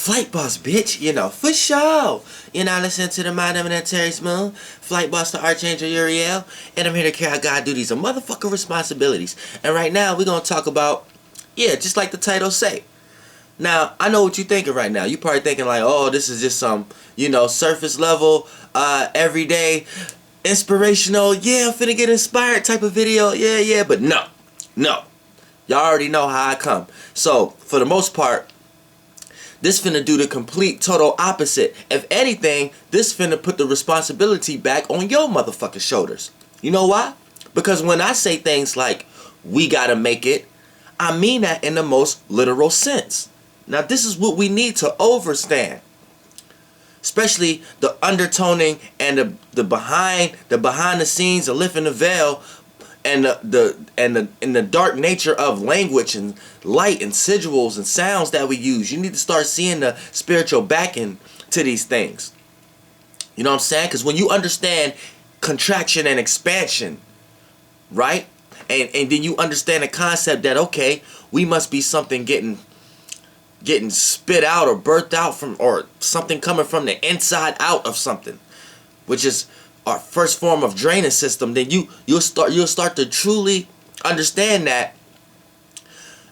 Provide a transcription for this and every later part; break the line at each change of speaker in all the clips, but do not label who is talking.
Flight Boss, bitch, you know, for sure. You're not listening to the Mind Eminent Terry Smooth, Flight Boss, the Archangel Uriel, and I'm here to carry out God duties and motherfucking responsibilities. And right now, we're going to talk about, yeah, just like the title say. Now, I know what you're thinking right now. You're probably thinking like, oh, this is just some, you know, surface level, everyday, inspirational, yeah, I'm finna get inspired type of video. Yeah, but no. Y'all already know how I come. So, for the most part, this finna do the complete, total opposite. If anything, this finna put the responsibility back on your motherfucking shoulders. You know why? Because when I say things like, we gotta make it, I mean that in the most literal sense. Now, this is what we need to understand. Especially the undertoning and the behind the scenes, the lifting the veil, and the dark nature of language and light and sigils and sounds that we use. You need to start seeing the spiritual backing to these things. You know what I'm saying? Because when you understand contraction and expansion, right? And then you understand the concept that, okay, we must be something getting spit out or birthed out from, or something coming from the inside out of something, which is our first form of drainage system. Then you'll start to truly understand that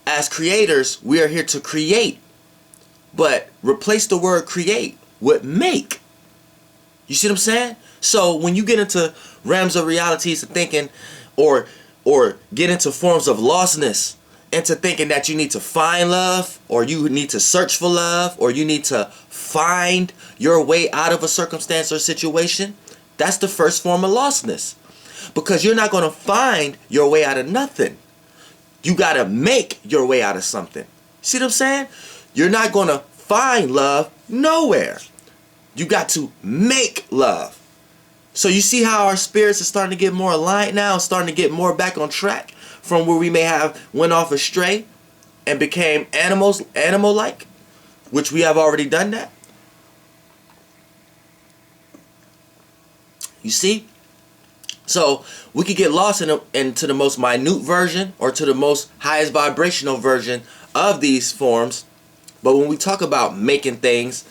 as creators, we are here to create, but replace the word create with make. You see what I'm saying? So when you get into realms of realities of thinking, or get into forms of lostness, into thinking that you need to find love, or you need to search for love, or you need to find your way out of a circumstance or situation, that's the first form of lostness. Because you're not going to find your way out of nothing. You got to make your way out of something. See what I'm saying? You're not going to find love nowhere. You got to make love. So you see how our spirits are starting to get more aligned now, starting to get more back on track from where we may have went off astray and became animal-like, which we have already done that. You see? So we could get lost into the most minute version or to the most highest vibrational version of these forms. But when we talk about making things,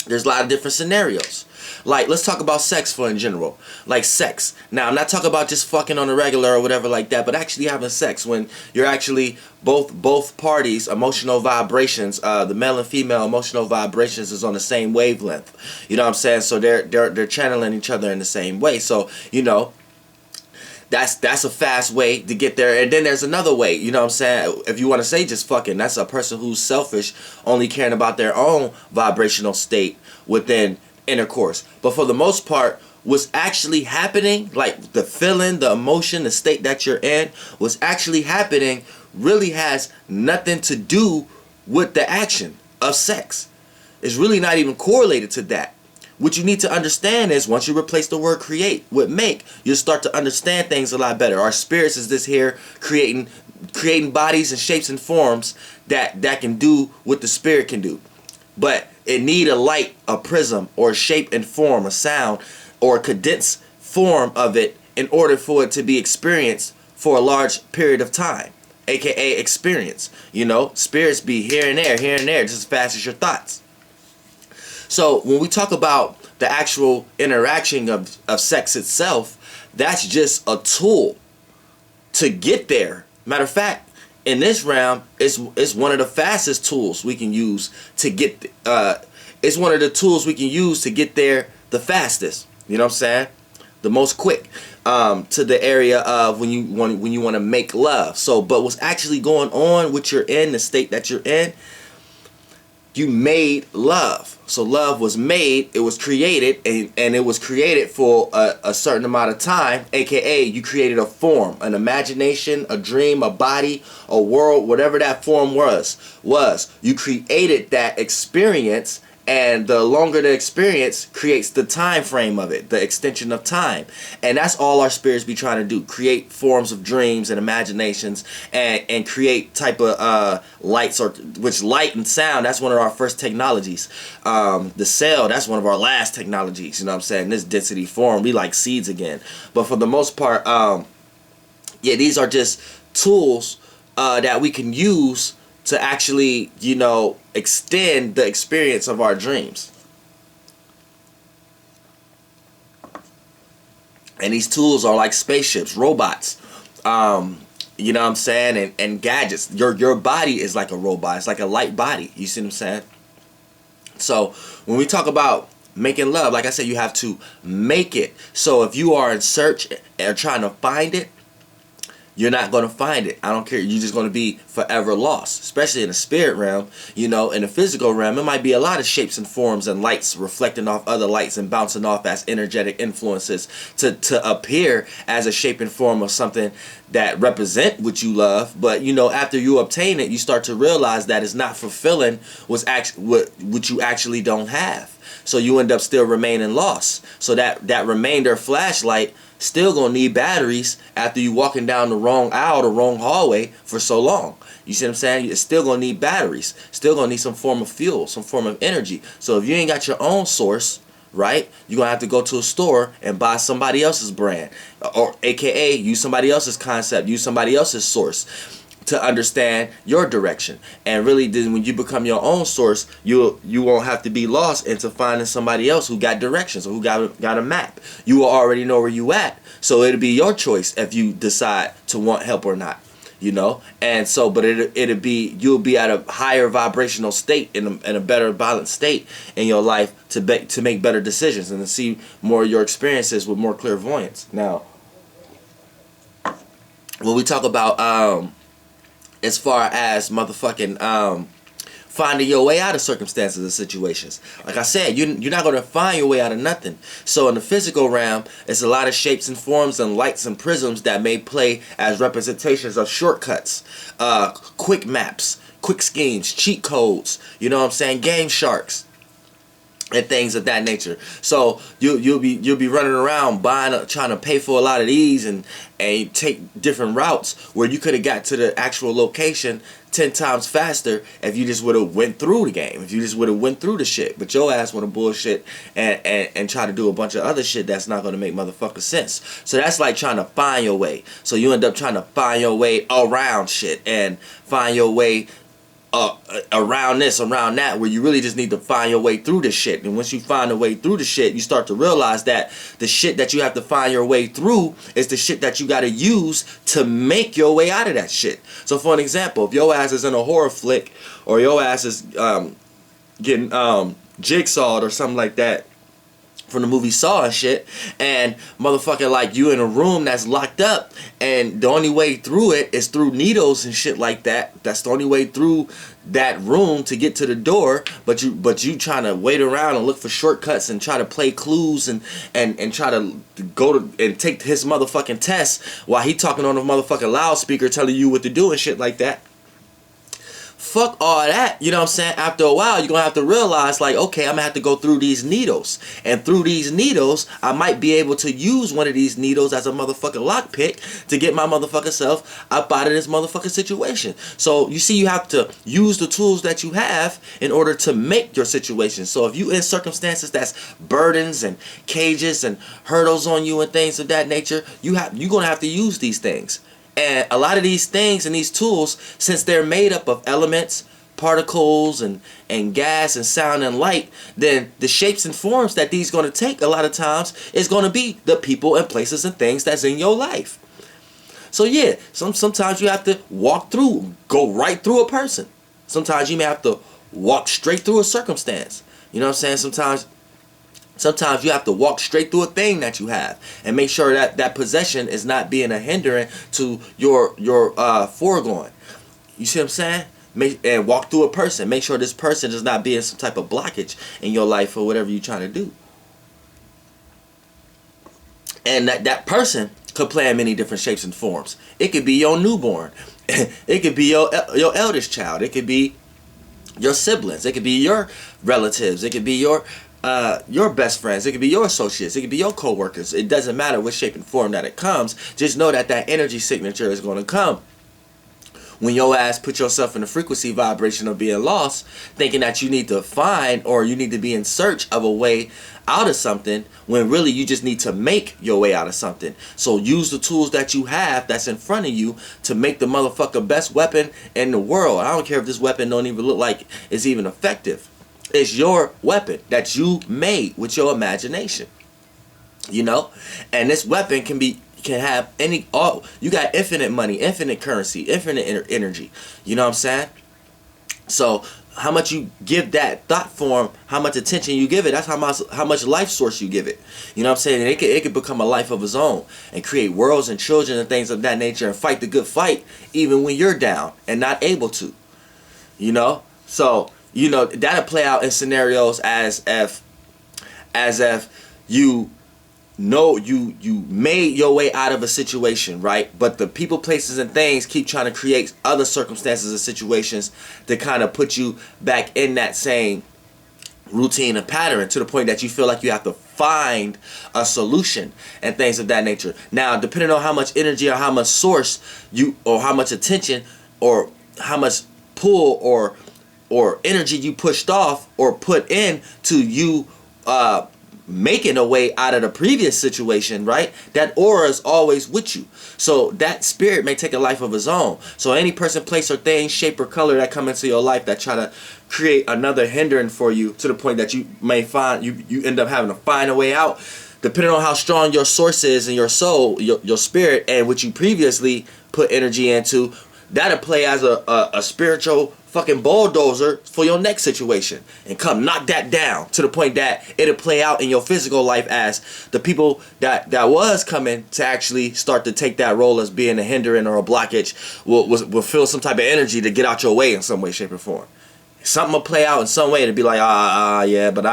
there's a lot of different scenarios. Like, let's talk about sex in general. Like sex. Now, I'm not talking about just fucking on the regular or whatever like that, but actually having sex when you're actually both parties' emotional vibrations, the male and female emotional vibrations is on the same wavelength. You know what I'm saying? So they're channeling each other in the same way. So, you know, that's a fast way to get there. And then there's another way, you know what I'm saying? If you want to say just fucking, that's a person who's selfish, only caring about their own vibrational state within intercourse. But for the most part, what's actually happening, like the feeling, the emotion, the state that you're in, what's actually happening really has nothing to do with the action of sex. It's really not even correlated to that. What you need to understand is once you replace the word create with make, you'll start to understand things a lot better. Our spirits is this here creating bodies and shapes and forms that can do what the spirit can do. But it need a light, a prism, or a shape and form, a sound, or a condensed form of it in order for it to be experienced for a large period of time, aka experience. You know, spirits be here and there, just as fast as your thoughts. So when we talk about the actual interaction of sex itself, that's just a tool to get there. Matter of fact, in this realm, it's one of the fastest tools we can use to get. It's one of the tools we can use to get there the fastest. You know what I'm saying? The most quick to the area of when you want to make love. So, but what's actually going on with you're in the state that you're in? You made love. So love was made, it was created, and it was created for a certain amount of time, aka you created a form, an imagination, a dream, a body, a world, whatever that form was. You created that experience, and the longer the experience creates the time frame of it, the extension of time. And that's all our spirits be trying to do, create forms of dreams and imaginations, and create type of lights, or which light and sound, that's one of our first technologies. The cell, that's one of our last technologies, you know what I'm saying? This density form, we like seeds again. But for the most part, yeah, these are just tools that we can use to actually, you know, extend the experience of our dreams. And these tools are like spaceships, robots, you know what I'm saying, and gadgets. Your body is like a robot. It's like a light body. You see what I'm saying? So when we talk about making love, like I said, you have to make it. So if you are in search and trying to find it, you're not going to find it. I don't care. You're just going to be forever lost, especially in the spirit realm. You know, in the physical realm, it might be a lot of shapes and forms and lights reflecting off other lights and bouncing off as energetic influences to appear as a shape and form of something that represent what you love. But, you know, after you obtain it, you start to realize that it's not fulfilling what you actually don't have. So you end up still remaining lost. So that remainder flashlight still gonna need batteries after you walking down the wrong aisle, the wrong hallway for so long. You see what I'm saying? It's still gonna need batteries. Still gonna need some form of fuel, some form of energy. So if you ain't got your own source, right, you're gonna have to go to a store and buy somebody else's brand, or AKA use somebody else's concept, use somebody else's source to understand your direction. And really, then when you become your own source, you won't have to be lost into finding somebody else who got directions or who got a map. You will already know where you at, so it'll be your choice if you decide to want help or not, you know. And so, but you'll be at a higher vibrational state, in a better balanced state in your life to make better decisions and to see more of your experiences with more clairvoyance. Now, when we talk about as far as motherfucking finding your way out of circumstances and situations, like I said, you're not going to find your way out of nothing. So in the physical realm, it's a lot of shapes and forms and lights and prisms that may play as representations of shortcuts, quick maps, quick schemes, cheat codes, you know what I'm saying, game sharks, and things of that nature. So you'll be running around trying to pay for a lot of these and take different routes where you could have got to the actual location 10 times faster if you just would have went through the game, if you just would have went through the shit. But your ass want to bullshit and try to do a bunch of other shit that's not going to make motherfucking sense. So that's like trying to find your way. So you end up trying to find your way around shit and find your way around this, around that, where you really just need to find your way through the shit. And once you find a way through the shit, you start to realize that the shit that you have to find your way through is the shit that you got to use to make your way out of that shit. So for an example, if your ass is in a horror flick, or your ass is getting jigsawed or something like that from the movie Saw and shit, and motherfucker, like, you in a room that's locked up, and the only way through it is through needles and shit like that. That's the only way through that room to get to the door, but you trying to wait around and look for shortcuts and try to play clues and try to go to and take his motherfucking test while he talking on a motherfucking loudspeaker telling you what to do and shit like that. Fuck all that, you know what I'm saying? After a while, you're going to have to realize, like, okay, I'm going to have to go through these needles. And through these needles, I might be able to use one of these needles as a motherfucking lockpick to get my motherfucking self up out of this motherfucking situation. So, you see, you have to use the tools that you have in order to make your situation. So, if you in circumstances that's burdens and cages and hurdles on you and things of that nature, you're going to have to use these things. And a lot of these things and these tools, since they're made up of elements, particles, and gas and sound and light, then the shapes and forms that these going to take a lot of times is going to be the people and places and things that's in your life. So yeah, sometimes you have to go right through a person. Sometimes you may have to walk straight through a circumstance. You know what I'm saying? Sometimes you have to walk straight through a thing that you have and make sure that that possession is not being a hindrance to your foregoing. You see what I'm saying? And walk through a person. Make sure this person is not being some type of blockage in your life or whatever you're trying to do. And that person could play in many different shapes and forms. It could be your newborn. It could be your eldest child. It could be your siblings. It could be your relatives. It could be your best friends. It could be your associates. It could be your co-workers. It doesn't matter which shape and form that it comes. Just know that energy signature is going to come When your ass put yourself in the frequency vibration of being lost, thinking that you need to find or you need to be in search of a way out of something, when really you just need to make your way out of something. So use the tools that you have that's in front of you to make the motherfucker best weapon in the world. I don't care if this weapon don't even look like it's even effective. It's your weapon that you made with your imagination. You know? And this weapon can have you got infinite money, infinite currency, infinite energy. You know what I'm saying? So how much you give that thought form, how much attention you give it, that's how much life source you give it. You know what I'm saying? And it could become a life of its own and create worlds and children and things of that nature and fight the good fight even when you're down and not able to. You know? So, you know, that'll play out in scenarios as if you know you made your way out of a situation, right? But the people, places, and things keep trying to create other circumstances and situations to kind of put you back in that same routine and pattern, to the point that you feel like you have to find a solution and things of that nature. Now, depending on how much energy or how much source or how much attention or how much pull or energy you pushed off or put in to you making a way out of the previous situation, right? That aura is always with you. So that spirit may take a life of its own. So any person, place, or thing, shape, or color that come into your life that try to create another hindrance for you, to the point that you may find you end up having to find a way out, depending on how strong your source is and your soul, your spirit, and what you previously put energy into, that'll play as a spiritual fucking bulldozer for your next situation and come knock that down, to the point that it'll play out in your physical life as the people that was coming to actually start to take that role as being a hindrance or a blockage will feel some type of energy to get out your way in some way, shape, or form. Something will play out in some way to be like, yeah, but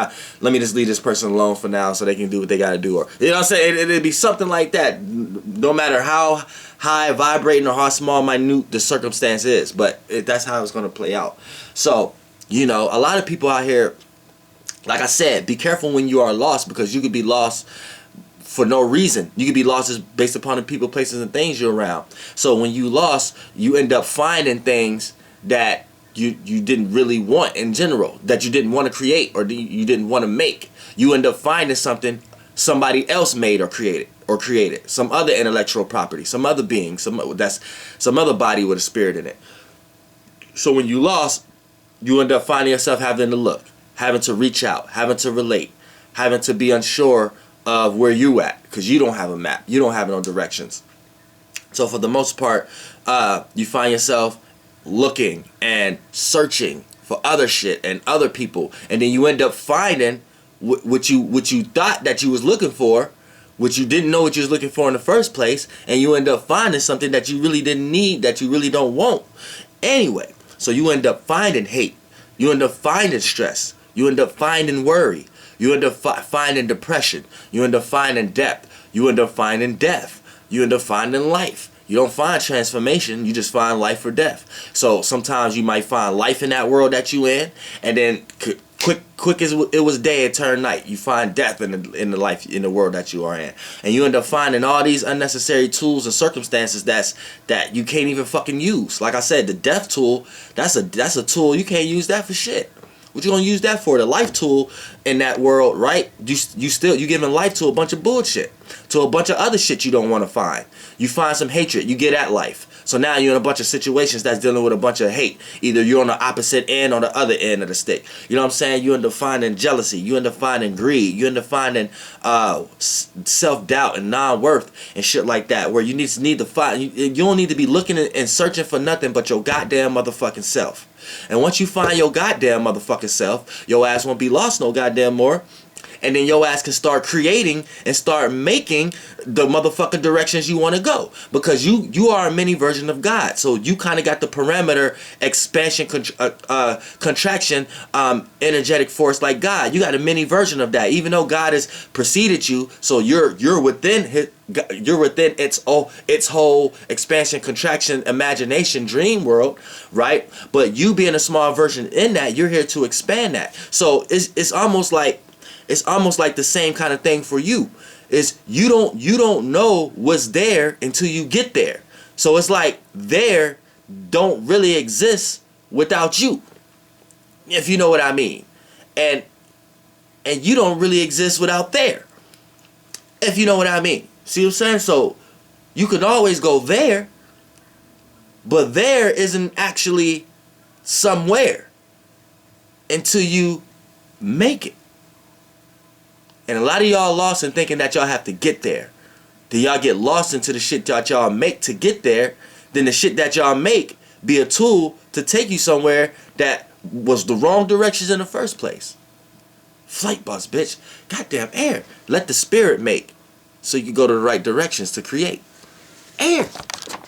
let me just leave this person alone for now so they can do what they got to do. Or, you know what I'm saying? It'd be something like that, no matter how high vibrating or how small, minute the circumstance is. But that's how it's going to play out. So, you know, a lot of people out here, like I said, be careful when you are lost, because you could be lost for no reason. You could be lost just based upon the people, places, and things you're around. So when you lost, you end up finding things that you didn't really want in general, that you didn't want to create or you didn't want to make. You end up finding something somebody else made or created, some other intellectual property, some other being, some other body with a spirit in it. So when you lost, you end up finding yourself having to look, having to reach out, having to relate, having to be unsure of where you at, because you don't have a map, you don't have no directions. So for the most part, you find yourself looking and searching for other shit and other people, and then you end up finding what you thought that you was looking for, which you didn't know what you was looking for in the first place, and you end up finding something that you really didn't need, that you really don't want anyway. So you end up finding hate, you end up finding stress, you end up finding worry, you end up finding depression, you end up finding depth, you end up finding death, you end up finding life. You don't find transformation, you just find life or death. So sometimes you might find life in that world that you in, and then quick as it was day, it turned night. You find death in the world that you are in, and you end up finding all these unnecessary tools and circumstances that you can't even fucking use. Like I said, the death tool, that's a tool, you can't use that for shit. What you gonna use that for? The life tool in that world, right? You giving life to a bunch of bullshit, to a bunch of other shit you don't want to find. You find some hatred, you get at life. So now you're in a bunch of situations that's dealing with a bunch of hate. Either you're on the opposite end or the other end of the stick. You know what I'm saying? You end up finding jealousy, you end up finding greed, you end up finding self-doubt and non-worth and shit like that, where you need to find, you don't need to be looking and searching for nothing but your goddamn motherfucking self. And once you find your goddamn motherfucking self, your ass won't be lost no goddamn more. And then your ass can start creating and start making the motherfucking directions you want to go. Because you are a mini version of God. So you kind of got the parameter, expansion, contraction, energetic force like God. You got a mini version of that. Even though God has preceded you, so you're within its whole expansion, contraction, imagination, dream world, right? But you being a small version in that, you're here to expand that. So it's almost like the same kind of thing for you. Is you don't know what's there until you get there. So it's like there don't really exist without you, if you know what I mean. And you don't really exist without there, if you know what I mean. See what I'm saying? So you can always go there, but there isn't actually somewhere until you make it. And a lot of y'all lost in thinking that y'all have to get there. Then y'all get lost into the shit that y'all make to get there. Then the shit that y'all make be a tool to take you somewhere that was the wrong directions in the first place. Flight bus, bitch. Goddamn air. Let the spirit make so you go to the right directions to create. Air.